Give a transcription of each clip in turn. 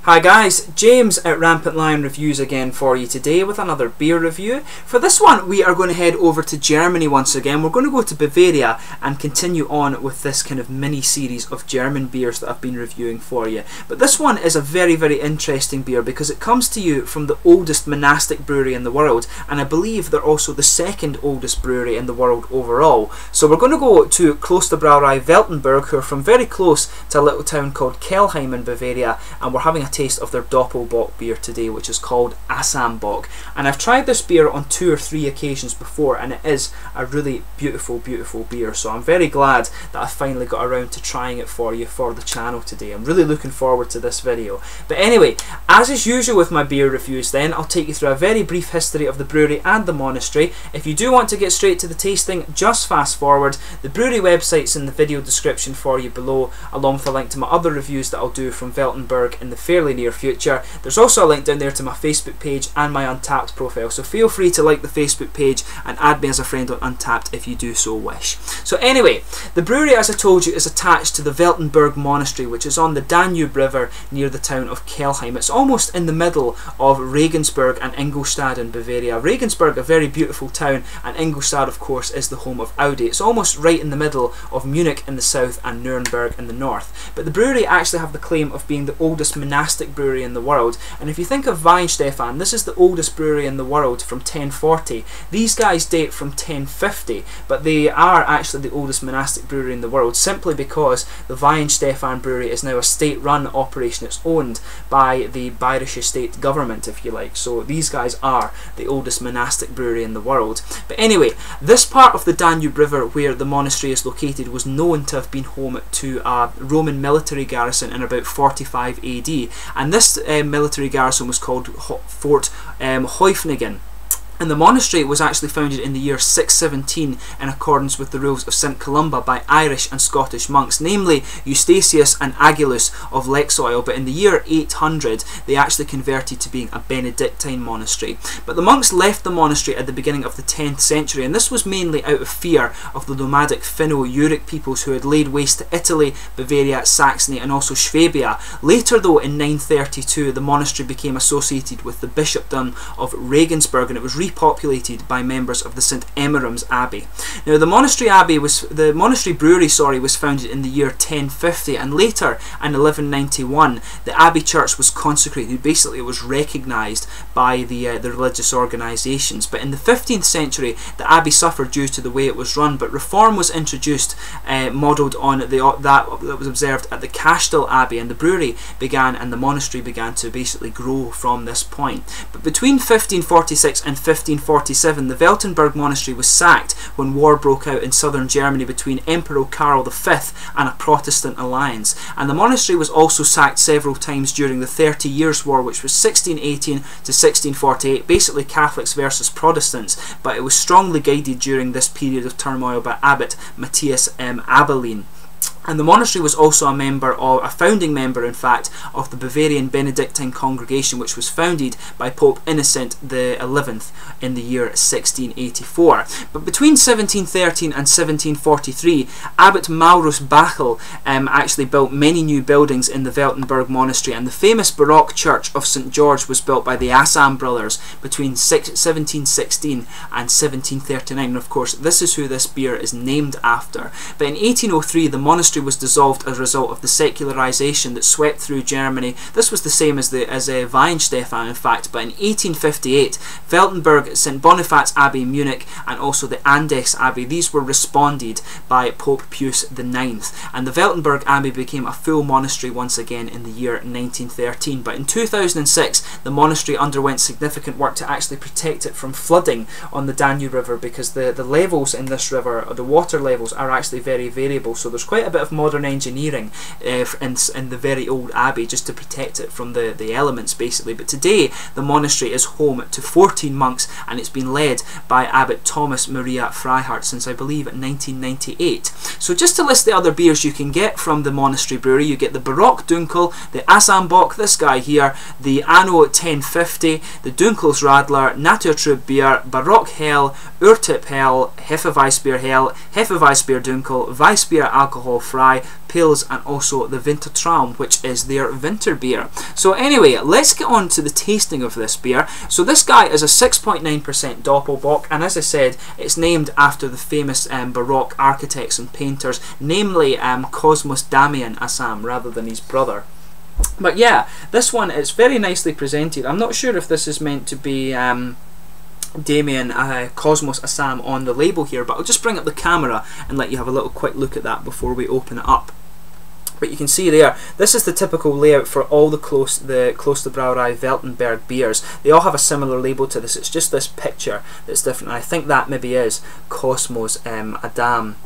Hi guys, James at RampantLionReviews again for you today with another beer review. For this one we are going to head over to Germany once again. We're going to go to Bavaria and continue on with this kind of mini series of German beers that I've been reviewing for you. But this one is a very interesting beer because it comes to you from the oldest monastic brewery in the world, and I believe they're also the second oldest brewery in the world overall. So we're going to go to Klosterbrauerei Weltenburg, who are from very close to a little town called Kelheim in Bavaria, and we're having a taste of their Doppelbock beer today, which is called Asam Bock. And I've tried this beer on 2 or 3 occasions before, and it is a really beautiful beer, so I'm very glad that I finally got around to trying it for you for the channel today. I'm really looking forward to this video. But anyway, as is usual with my beer reviews then, I'll take you through a very brief history of the brewery and the monastery. If you do want to get straight to the tasting, just fast forward. The brewery website's in the video description for you below, along with a link to my other reviews that I'll do from Weltenburg in the fairly near future. There's also a link down there to my Facebook page and my Untappd profile, so feel free to like the Facebook page and add me as a friend on Untappd if you do so wish. So anyway, the brewery, as I told you, is attached to the Weltenburg monastery, which is on the Danube River near the town of Kelheim. It's almost in the middle of Regensburg and Ingolstadt in Bavaria. Regensburg, a very beautiful town, and Ingolstadt of course is the home of Audi. It's almost right in the middle of Munich in the south and Nuremberg in the north. But the brewery actually have the claim of being the oldest monastic brewery in the world, and if you think of Weihenstephan, this is the oldest brewery in the world from 1040. These guys date from 1050, but they are actually the oldest monastic brewery in the world simply because the Weihenstephan brewery is now a state-run operation. It's owned by the Bayerische state government, if you like, so these guys are the oldest monastic brewery in the world. But anyway, this part of the Danube River where the monastery is located was known to have been home to a Roman military garrison in about 45 AD, and this military garrison was called Fort Hoifningen. And the monastery was actually founded in the year 617 in accordance with the rules of St Columba by Irish and Scottish monks, namely Eustachius and Agulus of Lexoil, but in the year 800 they actually converted to being a Benedictine monastery. But the monks left the monastery at the beginning of the 10th century, and this was mainly out of fear of the nomadic Finno-Uric peoples who had laid waste to Italy, Bavaria, Saxony and also Swabia. Later though, in 932, the monastery became associated with the bishopdom of Regensburg, and it was repopulated by members of the St Emmeram's Abbey. Now the monastery brewery was founded in the year 1050, and later in 1191 the abbey church was consecrated. Basically it was recognised by the religious organisations. But in the 15th century the abbey suffered due to the way it was run, but reform was introduced modelled on that was observed at the Cashel Abbey, and the brewery began and the monastery began to basically grow from this point. But between 1546 and 1547 the Weltenburg monastery was sacked when war broke out in southern Germany between Emperor Karl V and a Protestant alliance, and the monastery was also sacked several times during the 30 Years' War, which was 1618 to 1648, basically Catholics versus Protestants, but it was strongly guided during this period of turmoil by Abbot Matthias Abelin. And the monastery was also a founding member, in fact, of the Bavarian Benedictine congregation, which was founded by Pope Innocent XI in the year 1684. But between 1713 and 1743, Abbot Maurus Bachel actually built many new buildings in the Weltenburg monastery, and the famous Baroque church of St George was built by the Asam brothers between 1716 and 1739. And of course, this is who this beer is named after. But in 1803, the monastery was dissolved as a result of the secularization that swept through Germany. This was the same as Weihenstephan, in fact, but in 1858 Weltenburg, St Boniface Abbey Munich and also the Andes Abbey, these were responded by Pope Pius IX, and the Weltenburg Abbey became a full monastery once again in the year 1913. But in 2006 the monastery underwent significant work to actually protect it from flooding on the Danube River, because the levels in this river, or the water levels, are actually very variable, so there's quite a bit of modern engineering in the very old abbey just to protect it from the elements basically. But today the monastery is home to 14 monks, and it's been led by Abbot Thomas Maria Freihardt since I believe 1998. So just to list the other beers you can get from the monastery brewery, you get the Baroque Dunkel, the Asam Bock, this guy here, the Anno 1050, the Dunkels Radler, Naturtrub Bier, Baroque Hell, Earthy Hell, Hefeweißbier Hell, Hefeweißbier Dunkel, Weissbier Alcohol Frei, Rye, Pils, and also the Wintertraum, which is their winter beer. So anyway, let's get on to the tasting of this beer. So this guy is a 6.9% Doppelbock, and as I said, it's named after the famous Baroque architects and painters, namely Cosmas Damian Asam, rather than his brother. But yeah, this one is very nicely presented. I'm not sure if this is meant to be Damien Cosmos Asam on the label here, but I'll just bring up the camera and let you have a little quick look at that before we open it up. But you can see there, this is the typical layout for all the Klosterbrauerei Weltenburg beers. They all have a similar label to this. It's just this picture that's different. And I think that maybe is Cosmos Adam,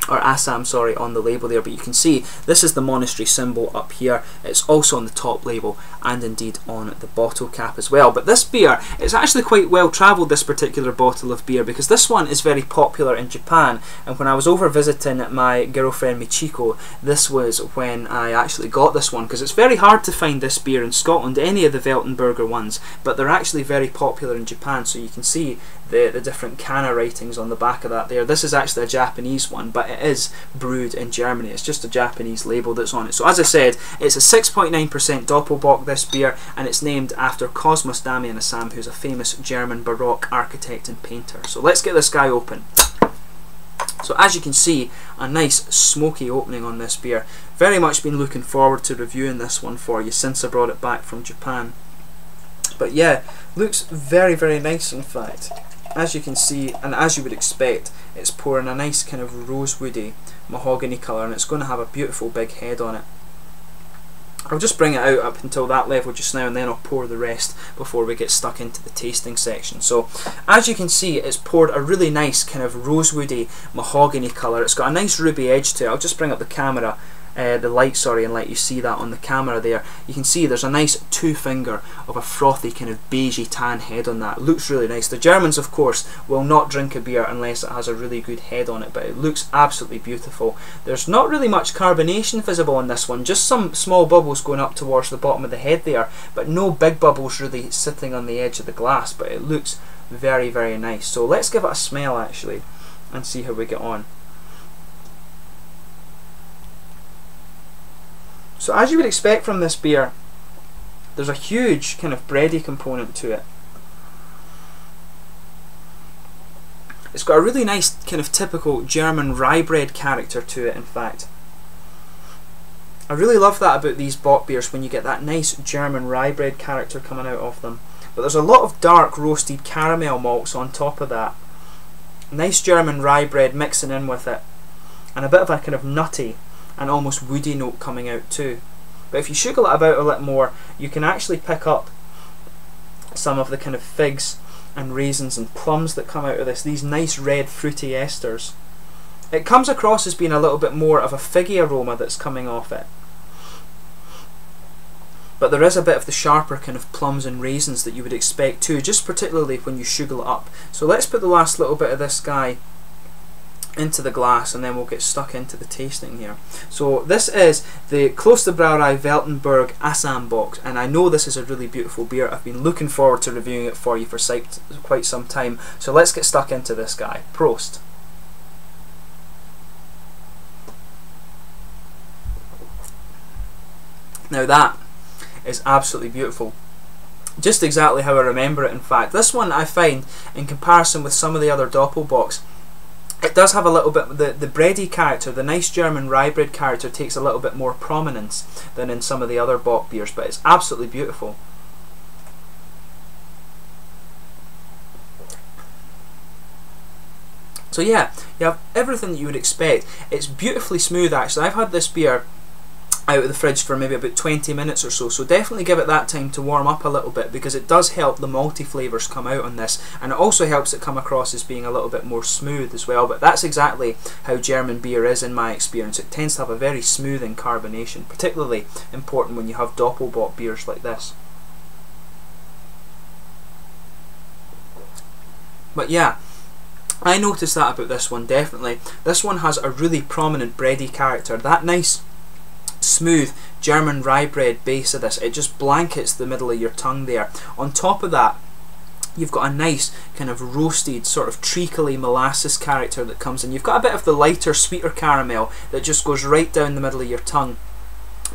or Asam, sorry, on the label there. But you can see this is the monastery symbol up here. It's also on the top label and indeed on the bottle cap as well. But this beer, it's actually quite well travelled, this particular bottle of beer, because this one is very popular in Japan. And when I was over visiting my girlfriend Michiko, this was when I actually got this one, because it's very hard to find this beer in Scotland, any of the Weltenburger ones, but they're actually very popular in Japan. So you can see the different Kana writings on the back of that there. This is actually a Japanese one, but it is brewed in Germany. It's just a Japanese label that's on it. So as I said, it's a 6.9% Doppelbock, this beer, and it's named after Cosmas Damian Asam, who's a famous German Baroque architect and painter. So let's get this guy open. So as you can see, a nice smoky opening on this beer. Very much been looking forward to reviewing this one for you since I brought it back from Japan. But yeah, looks very, very nice in fact. As you can see, and as you would expect, it's pouring a nice kind of rosewoody mahogany colour, and it's going to have a beautiful big head on it. I'll just bring it out up until that level just now, and then I'll pour the rest before we get stuck into the tasting section. So as you can see, it's poured a really nice kind of rosewoody mahogany colour. It's got a nice ruby edge to it. I'll just bring up the camera, the light, sorry, and let you see that on the camera there. You can see there's a nice two finger of a frothy kind of beigey tan head on that. It looks really nice. The Germans, of course, will not drink a beer unless it has a really good head on it, but it looks absolutely beautiful. There's not really much carbonation visible on this one, just some small bubbles going up towards the bottom of the head there, but no big bubbles really sitting on the edge of the glass, but it looks very, very nice. So let's give it a smell actually and see how we get on. So as you would expect from this beer, there's a huge kind of bready component to it. It's got a really nice kind of typical German rye bread character to it in fact. I really love that about these bock beers, when you get that nice German rye bread character coming out of them. But there's a lot of dark roasted caramel malts on top of that. Nice German rye bread mixing in with it, and a bit of a kind of nutty and almost woody note coming out too. But if you sugar it about a little more, you can actually pick up some of the kind of figs and raisins and plums that come out of this, these nice red fruity esters. It comes across as being a little bit more of a figgy aroma that's coming off it, but there is a bit of the sharper kind of plums and raisins that you would expect too, just particularly when you sugar it up. So let's put the last little bit of this guy into the glass, and then we'll get stuck into the tasting here. So this is the Klosterbrauerei Weltenburg Asam Bock, and I know this is a really beautiful beer. I've been looking forward to reviewing it for you for quite some time. So let's get stuck into this guy. Prost. Now that is absolutely beautiful. Just exactly how I remember it in fact. This one I find, in comparison with some of the other Doppelbocks, it does have a little bit, the bready character, the nice German rye bread character takes a little bit more prominence than in some of the other bock beers, but it's absolutely beautiful. So yeah, you have everything that you would expect. It's beautifully smooth actually. I've had this beer out of the fridge for maybe about 20 minutes or so, so definitely give it that time to warm up a little bit, because it does help the malty flavours come out on this, and it also helps it come across as being a little bit more smooth as well. But that's exactly how German beer is in my experience. It tends to have a very smoothing carbonation, particularly important when you have Doppelbock beers like this. But yeah, I noticed that about this one definitely. This one has a really prominent bready character. That nice smooth German rye bread base of this, it just blankets the middle of your tongue there. On top of that, you've got a nice kind of roasted, sort of treacly molasses character that comes in. You've got a bit of the lighter, sweeter caramel that just goes right down the middle of your tongue.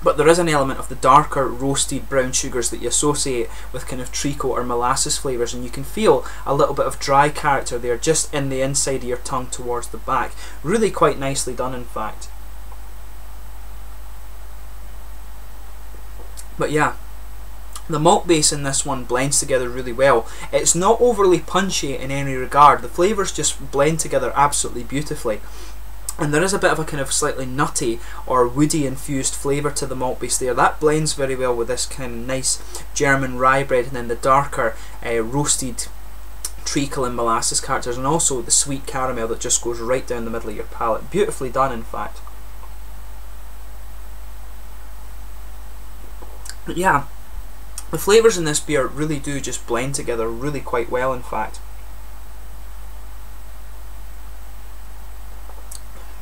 But there is an element of the darker roasted brown sugars that you associate with kind of treacle or molasses flavours, and you can feel a little bit of dry character there just in the inside of your tongue towards the back. Really quite nicely done, in fact. But yeah, the malt base in this one blends together really well. It's not overly punchy in any regard. The flavours just blend together absolutely beautifully. And there is a bit of a kind of slightly nutty or woody infused flavour to the malt base there. That blends very well with this kind of nice German rye bread, and then the darker roasted treacle and molasses characters, and also the sweet caramel that just goes right down the middle of your palate. Beautifully done, in fact. But yeah, the flavours in this beer really do just blend together really quite well, in fact.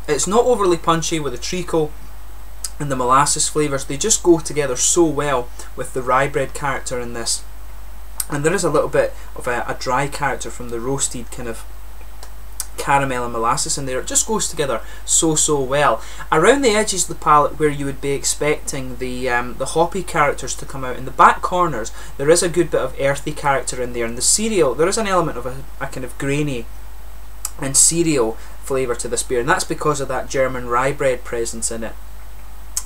It's not overly punchy with the treacle and the molasses flavours. They just go together so well with the rye bread character in this. And there is a little bit of a dry character from the roasted kind of caramel and molasses in there. It just goes together so well. Around the edges of the palate, where you would be expecting the hoppy characters to come out, in the back corners there is a good bit of earthy character in there. And the cereal, there is an element of a kind of grainy and cereal flavour to this beer, and that's because of that German rye bread presence in it.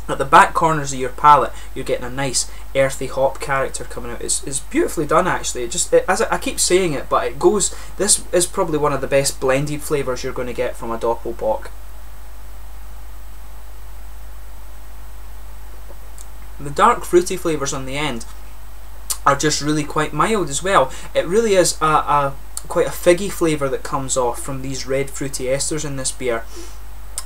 At the back corners of your palate, you're getting a nice earthy hop character coming out. It's beautifully done, actually. As I keep saying it, but it goes. This is probably one of the best blended flavours you're going to get from a Doppelbock. The dark fruity flavours on the end are just really quite mild as well. It really is quite a figgy flavour that comes off from these red fruity esters in this beer.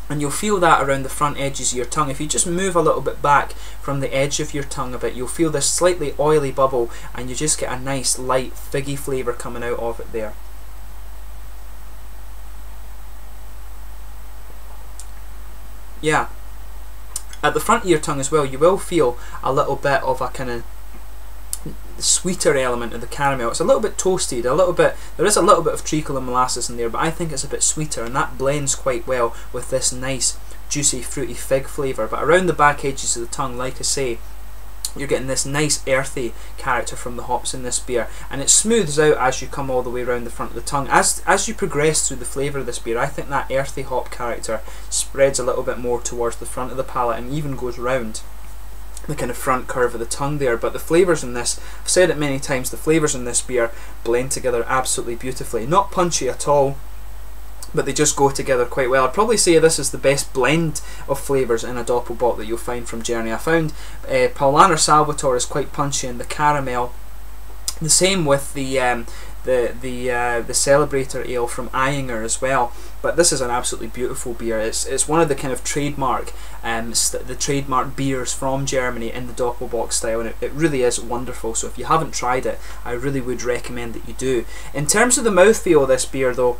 And you'll feel that around the front edges of your tongue. If you just move a little bit back from the edge of your tongue a bit, you'll feel this slightly oily bubble, and you just get a nice light figgy flavour coming out of it there. Yeah. At the front of your tongue as well, you will feel a little bit of a kind of sweeter element of the caramel. It's a little bit toasted, there is a little bit of treacle and molasses in there, but I think it's a bit sweeter, and that blends quite well with this nice juicy fruity fig flavour. But around the back edges of the tongue, like I say, you're getting this nice earthy character from the hops in this beer, and it smooths out as you come all the way around the front of the tongue. As you progress through the flavour of this beer, I think that earthy hop character spreads a little bit more towards the front of the palate and even goes round the kind of front curve of the tongue there. But the flavours in this, I've said it many times, the flavours in this beer blend together absolutely beautifully. Not punchy at all, but they just go together quite well. I'd probably say this is the best blend of flavours in a Doppelbock that you'll find from Germany. I found Paulaner Salvatore is quite punchy in the caramel. The same with the Celebrator Ale from Eyinger as well. But this is an absolutely beautiful beer. It's one of the kind of trademark beers from Germany in the Doppelbock style, and it really is wonderful. So if you haven't tried it, I really would recommend that you do. In terms of the mouthfeel of this beer though,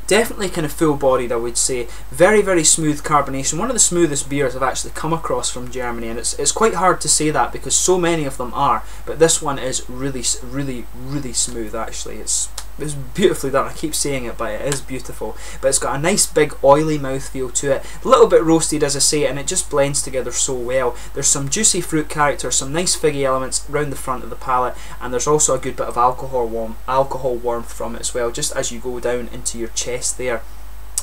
definitely kind of full-bodied, I would say. Very, very smooth carbonation. One of the smoothest beers I've actually come across from Germany, and it's quite hard to say that because so many of them are, but this one is really smooth actually. It's beautifully done. I keep saying it, but it is beautiful. But it's got a nice big oily mouthfeel to it. A little bit roasted, as I say, and it just blends together so well. There's some juicy fruit character, some nice figgy elements around the front of the palate, and there's also a good bit of alcohol warmth from it as well, just as you go down into your chest there.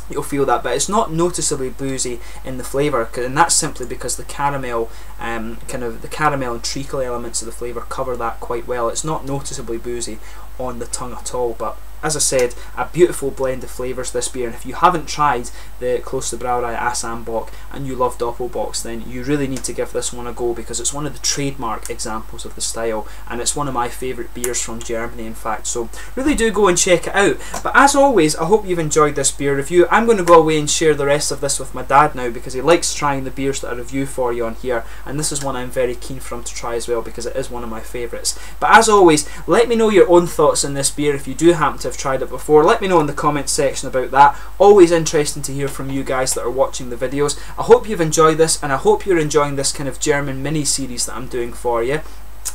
You'll feel that, but it's not noticeably boozy in the flavour, and that's simply because the caramel, the caramel and treacle elements of the flavour cover that quite well. It's not noticeably boozy on the tongue at all. But as I said, a beautiful blend of flavours this beer, and if you haven't tried the Klosterbrauerei Asam Bock and you love Doppelbocks, then you really need to give this one a go, because it's one of the trademark examples of the style, and it's one of my favourite beers from Germany, in fact. So really do go and check it out. But as always, I hope you've enjoyed this beer review. I'm going to go away and share the rest of this with my dad now, because he likes trying the beers that I review for you on here, and this is one I'm very keen for him to try as well, because it is one of my favourites. But as always, let me know your own thoughts on this beer if you do happen to have tried it before. Let me know in the comments section about that. Always interesting to hear from you guys that are watching the videos. I hope you've enjoyed this, and I hope you're enjoying this kind of German mini series that I'm doing for you.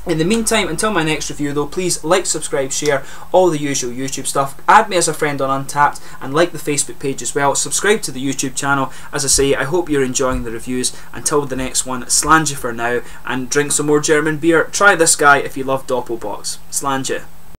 In the meantime, until my next review though, please like, subscribe, share, all the usual YouTube stuff. Add me as a friend on Untappd and like the Facebook page as well. Subscribe to the YouTube channel. As I say, I hope you're enjoying the reviews. Until the next one, slàinte for now and drink some more German beer. Try this guy if you love Doppelbocks. Slàinte.